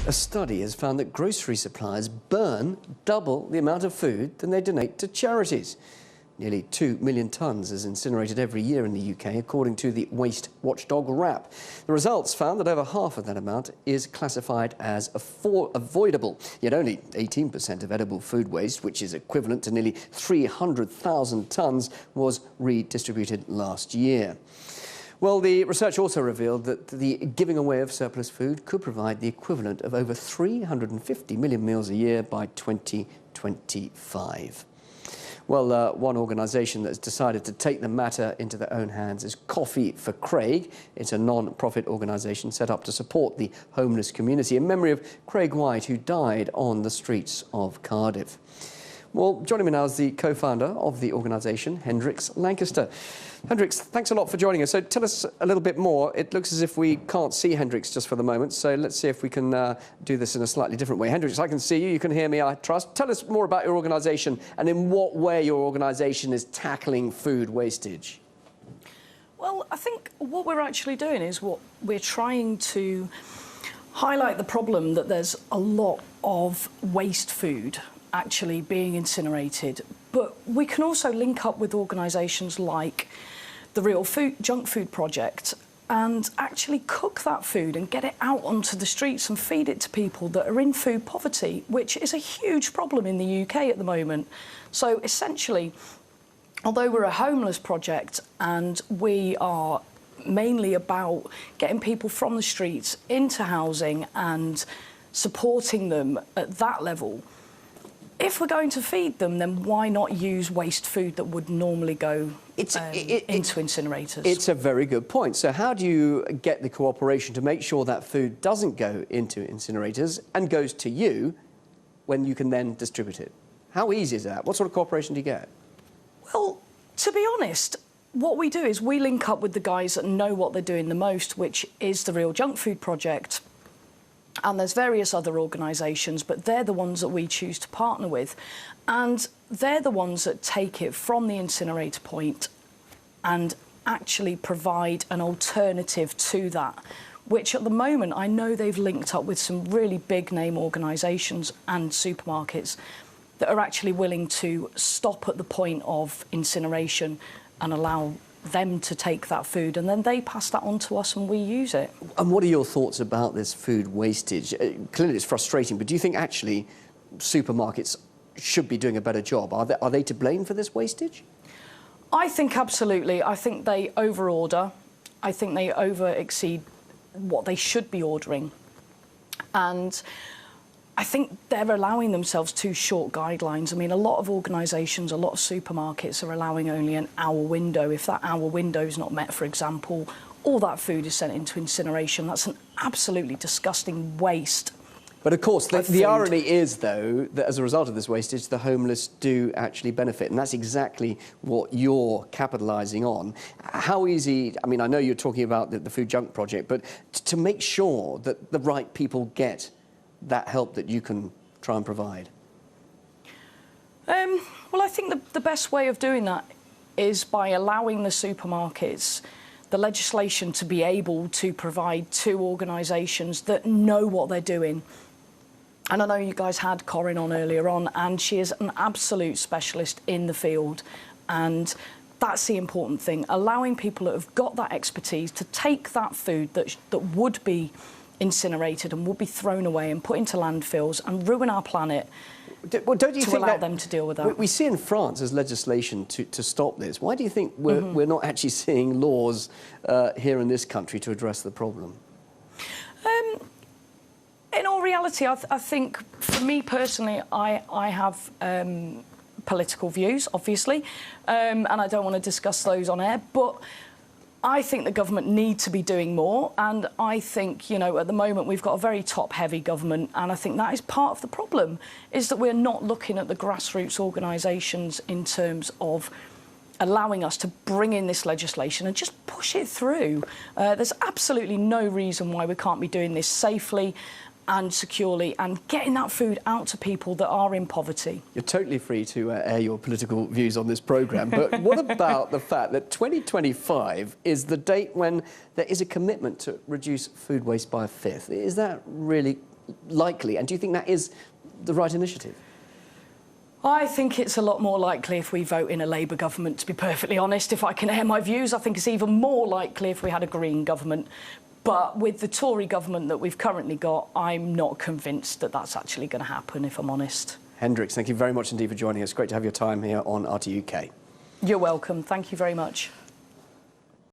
A study has found that grocery suppliers burn double the amount of food than they donate to charities. Nearly 2 million tonnes is incinerated every year in the UK, according to the waste watchdog WRAP. The results found that over half of that amount is classified as avoidable. Yet only 18% of edible food waste, which is equivalent to nearly 300,000 tonnes, was redistributed last year. Well, the research also revealed that the giving away of surplus food could provide the equivalent of over 350 million meals a year by 2025. Well, one organisation that's decided to take the matter into their own hands is Coffee4Craig. It's a non-profit organisation set up to support the homeless community in memory of Craig White, who died on the streets of Cardiff. Well, joining me now is the co-founder of the organisation, Hendrix Lancaster. Hendrix, thanks a lot for joining us. So tell us a little bit more. It looks as if we can't see Hendrix just for the moment, so let's see if we can do this in a slightly different way. Hendrix, I can see you, you can hear me, I trust. Tell us more about your organisation and in what way your organisation is tackling food wastage. Well, I think what we're actually doing is we're trying to highlight the problem that there's a lot of waste food actually being incinerated, but we can also link up with organisations like the Real Junk Food Project and actually cook that food and get it out onto the streets and feed it to people that are in food poverty, which is a huge problem in the UK at the moment. So essentially, although we're a homeless project and we are mainly about getting people from the streets into housing and supporting them at that level, if we're going to feed them, then why not use waste food that would normally go into incinerators? It's a very good point. So how do you get the cooperation to make sure that food doesn't go into incinerators and goes to you when you can then distribute it? How easy is that? What sort of cooperation do you get? Well, to be honest, what we do is we link up with the guys that know what they're doing the most, which is the Real Junk Food Project. And there's various other organisations, but they're the ones that we choose to partner with. And they're the ones that take it from the incinerator point and actually provide an alternative to that, which at the moment I know they've linked up with some really big name organisations and supermarkets that are actually willing to stop at the point of incineration and allow them to take that food, and then they pass that on to us and we use it. And what are your thoughts about this food wastage? Clearly it's frustrating, but do you think actually supermarkets should be doing a better job? Are they to blame for this wastage? I think absolutely. I think they over-order. I think they over-exceed what they should be ordering. And I think they're allowing themselves too short guidelines. I mean, a lot of organisations, a lot of supermarkets are allowing only an hour window. If that hour window is not met, for example, all that food is sent into incineration. That's an absolutely disgusting waste. But of course, the irony is, though, that as a result of this wastage, the homeless do actually benefit. And that's exactly what you're capitalising on. How easy, I mean, I know you're talking about the Food Junk Project, but to make sure that the right people get that help that you can try and provide? Well, I think the best way of doing that is by allowing the supermarkets the legislation to be able to provide to organisations that know what they're doing. And I know you guys had Corinne on earlier on, and she is an absolute specialist in the field, and that's the important thing, allowing people that have got that expertise to take that food that would be incinerated and would be thrown away and put into landfills and ruin our planet. Well, don't you think allow them to deal with that? We see in France there's legislation to stop this. Why do you think we're not actually seeing laws here in this country to address the problem? In all reality, I think, for me personally, I have political views, obviously, and I don't want to discuss those on air, but I think the government need to be doing more, and I think, you know, at the moment we've got a very top-heavy government, and I think that is part of the problem, is that we're not looking at the grassroots organisations in terms of allowing us to bring in this legislation and just push it through. There's absolutely no reason why we can't be doing this safely and securely and getting that food out to people that are in poverty. You're totally free to air your political views on this programme, but what about the fact that 2025 is the date when there is a commitment to reduce food waste by a fifth? Is that really likely? And do you think that is the right initiative? I think it's a lot more likely if we vote in a Labour government, to be perfectly honest. If I can air my views, I think it's even more likely if we had a Green government. But with the Tory government that we've currently got, I'm not convinced that that's actually going to happen, if I'm honest. Hendrix, thank you very much indeed for joining us. Great to have your time here on RT UK. You're welcome. Thank you very much.